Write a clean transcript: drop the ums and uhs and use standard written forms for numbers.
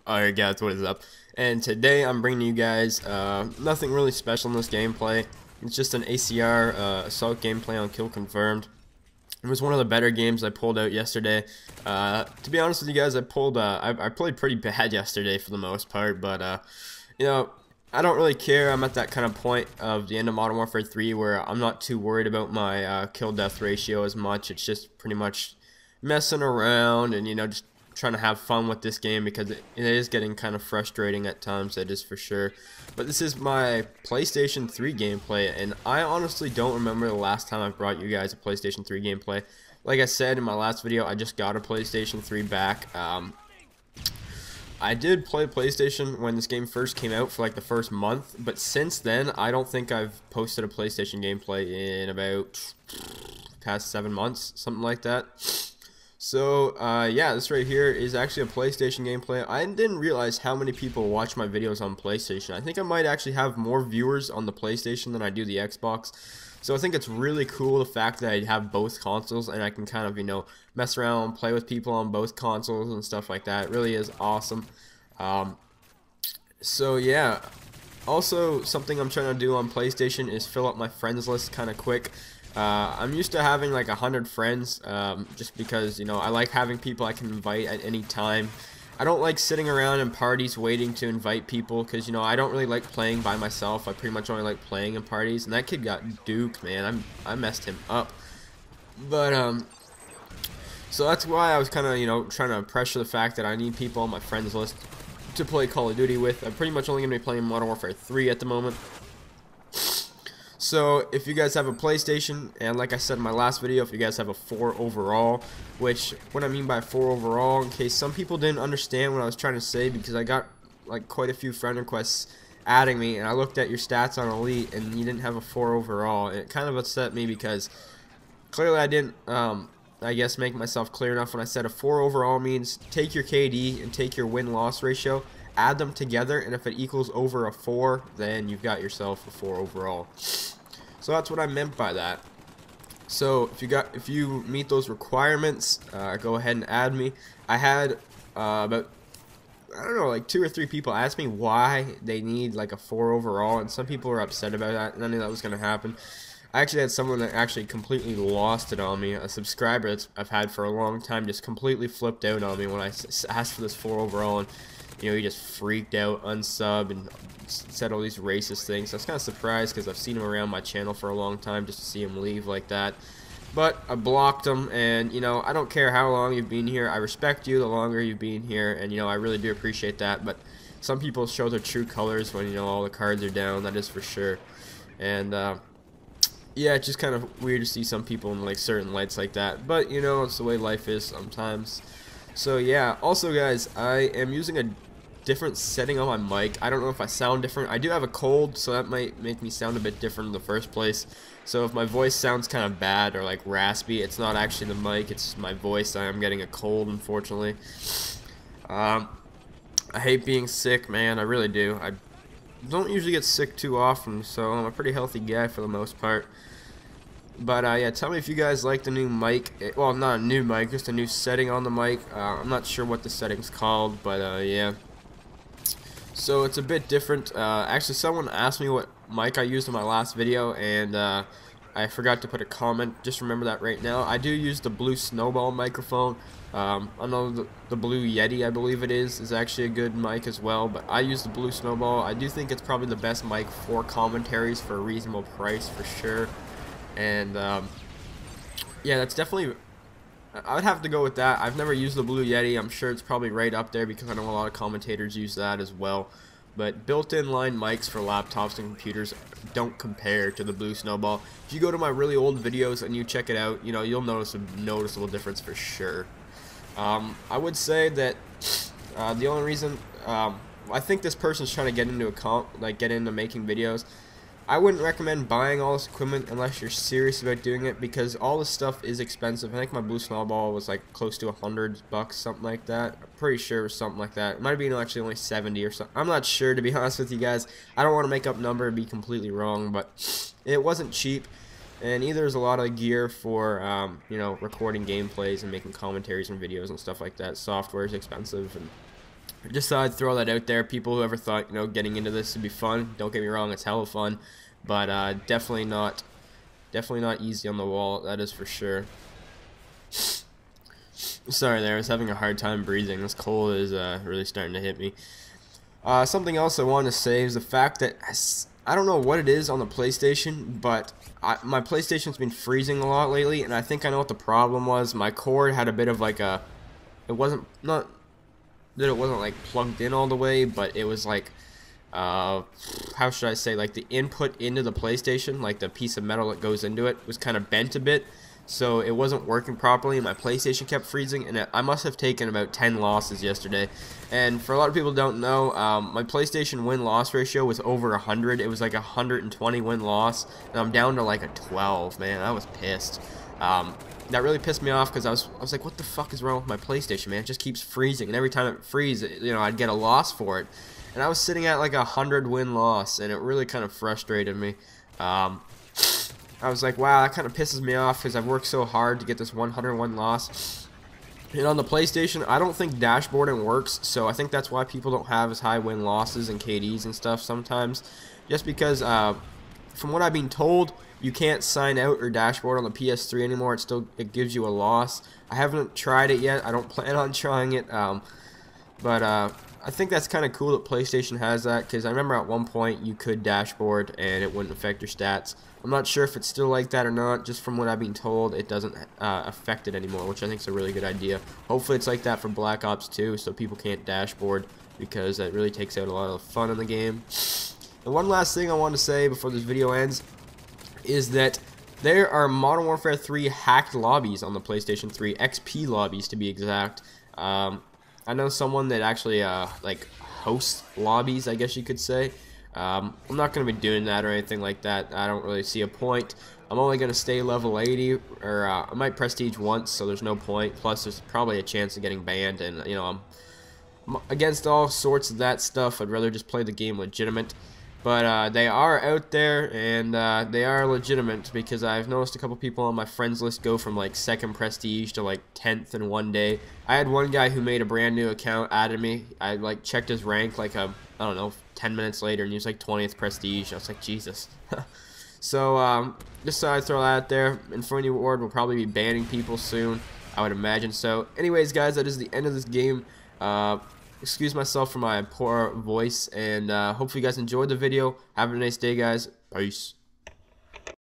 Alright guys, what is up? And today I'm bringing you guys nothing really special in this gameplay. It's just an ACR Assault gameplay on Kill Confirmed. It was one of the better games I pulled out yesterday. To be honest with you guys, I played pretty bad yesterday for the most part, but you know, I don't really care. I'm at that kind of point of the end of Modern Warfare 3 where I'm not too worried about my kill-death ratio as much. It's just pretty much messing around and, you know, just trying to have fun with this game because it is getting kind of frustrating at times, that is for sure. But this is my PlayStation 3 gameplay, and I honestly don't remember the last time I brought you guys a PlayStation 3 gameplay. Like I said in my last video, I just got a PlayStation 3 back. I did play PlayStation when this game first came out for like the first month, but since then I don't think I've posted a PlayStation gameplay in about past 7 months, something like that. So yeah, this right here is actually a PlayStation gameplay. I didn't realize how many people watch my videos on PlayStation. I think I might actually have more viewers on the PlayStation than I do the Xbox. So I think it's really cool the fact that I have both consoles and I can kind of, you know, mess around, play with people on both consoles and stuff like that. It really is awesome. So yeah, also something I'm trying to do on PlayStation is fill up my friends list kind of quick. I'm used to having like 100 friends, just because, you know, I like having people I can invite at any time. I don't like sitting around in parties waiting to invite people because, you know, I don't really like playing by myself. I pretty much only like playing in parties, and that kid got duked, man. I messed him up. But so that's why I was kind of, you know, trying to pressure the fact that I need people on my friends list to play Call of Duty with. I'm pretty much only going to be playing Modern Warfare 3 at the moment. So if you guys have a PlayStation, and like I said in my last video, if you guys have a 4 overall, which what I mean by 4 overall, in case some people didn't understand what I was trying to say, because I got like quite a few friend requests adding me, and I looked at your stats on Elite and you didn't have a 4 overall, and it kind of upset me because clearly I didn't I guess make myself clear enough when I said a 4 overall means take your KD and take your win-loss ratio, add them together, and if it equals over a 4, then you've got yourself a 4 overall. So that's what I meant by that. So if you meet those requirements, go ahead and add me. I had about, I don't know, like 2 or 3 people ask me why they need like a 4 overall, and some people were upset about that, and I knew that was going to happen. I actually had someone that actually completely lost it on me. A subscriber that I've had for a long time just completely flipped out on me when I asked for this 4 overall, and you know, he just freaked out, unsubbed, and said all these racist things. I was kind of surprised because I've seen him around my channel for a long time, just to see him leave like that. But I blocked him, and you know, I don't care how long you've been here. I respect you the longer you've been here, and you know, I really do appreciate that. But some people show their true colors when, you know, all the cards are down. That is for sure. And yeah, it's just kind of weird to see some people in like certain lights like that. But you know, it's the way life is sometimes. So yeah. Also, guys, I am using a different setting on my mic. I don't know if I sound different. I do have a cold, so that might make me sound a bit different in the first place. So if my voice sounds kind of bad or like raspy, it's not actually the mic, it's my voice. I am getting a cold, unfortunately. I hate being sick, man. I really do. I don't usually get sick too often, so I'm a pretty healthy guy for the most part. But yeah, tell me if you guys like the new mic. Well, not a new mic, just a new setting on the mic. I'm not sure what the setting's called, but yeah. So it's a bit different. Actually, someone asked me what mic I used in my last video, and I forgot to put a comment. Just remember that right now. I do use the Blue Snowball microphone. I know the Blue Yeti, I believe it is actually a good mic as well, but I use the Blue Snowball. I do think it's probably the best mic for commentaries for a reasonable price for sure. And yeah, that's definitely, I would have to go with that. I've never used the Blue Yeti. I'm sure it's probably right up there because I know a lot of commentators use that as well. But built-in line mics for laptops and computers don't compare to the Blue Snowball. If you go to my really old videos and you check it out, you know, you'll notice a noticeable difference for sure. I would say that the only reason I think this person's trying to get into get into making videos. I wouldn't recommend buying all this equipment unless you're serious about doing it, because all this stuff is expensive. I think my Blue Snowball was like close to $100, something like that. I'm pretty sure it was something like that. It might have been actually only 70 or something. I'm not sure, to be honest with you guys. I don't want to make up a number and be completely wrong, but it wasn't cheap. And either there's a lot of gear for you know, recording gameplays and making commentaries and videos and stuff like that. Software is expensive, and Just thought I'd throw that out there. People who ever thought, you know, getting into this would be fun, don't get me wrong, it's hella fun, but definitely not easy on the wall, that is for sure. Sorry there, I was having a hard time breathing. This cold is really starting to hit me. Something else I wanted to say is the fact that I don't know what it is on the PlayStation, but my PlayStation's been freezing a lot lately, and I think I know what the problem was. My cord had a bit of like a, it wasn't like plugged in all the way, but it was like, how should I say, like the input into the PlayStation, like the piece of metal that goes into it, was kind of bent a bit, so it wasn't working properly, and my PlayStation kept freezing, and I must have taken about 10 losses yesterday. And for a lot of people who don't know, my PlayStation win-loss ratio was over 100. It was like 120 win-loss, and I'm down to like a 12, man. I was pissed. That really pissed me off because I was like, what the fuck is wrong with my PlayStation, man? It just keeps freezing, and every time it freezes, you know, I'd get a loss for it. And I was sitting at like a 100 win loss, and it really kind of frustrated me. I was like, wow, that kind of pisses me off because I've worked so hard to get this 101 loss. And on the PlayStation, I don't think dashboarding works, so I think that's why people don't have as high win losses and KDs and stuff sometimes. Just because, from what I've been told, you can't sign out or dashboard on the PS3 anymore. It gives you a loss. I haven't tried it yet. I don't plan on trying it. But I think that's kind of cool that PlayStation has that, because I remember at one point you could dashboard and it wouldn't affect your stats. I'm not sure if it's still like that or not. Just from what I've been told, it doesn't affect it anymore, which I think is a really good idea. Hopefully it's like that for Black Ops 2, so people can't dashboard, because that really takes out a lot of the fun in the game. And one last thing I want to say before this video ends is that there are Modern Warfare 3 hacked lobbies on the PlayStation 3, XP lobbies to be exact. I know someone that actually like hosts lobbies, I guess you could say. I'm not going to be doing that or anything like that. I don't really see a point. I'm only going to stay level 80, or I might prestige once, so there's no point. Plus, there's probably a chance of getting banned, and you know, I'm against all sorts of that stuff. I'd rather just play the game legitimate. But they are out there, and they are legitimate, because I've noticed a couple people on my friends list go from like 2nd prestige to like 10th in one day. I had one guy who made a brand new account, added me. I like checked his rank like I don't know, 10 minutes later, and he was like 20th prestige. I was like, Jesus. So just thought I'd throw that out there. Infinity Ward will probably be banning people soon, I would imagine. So anyways, guys, that is the end of this game. Excuse myself for my poor voice, and hopefully you guys enjoyed the video. Have a nice day, guys. Peace.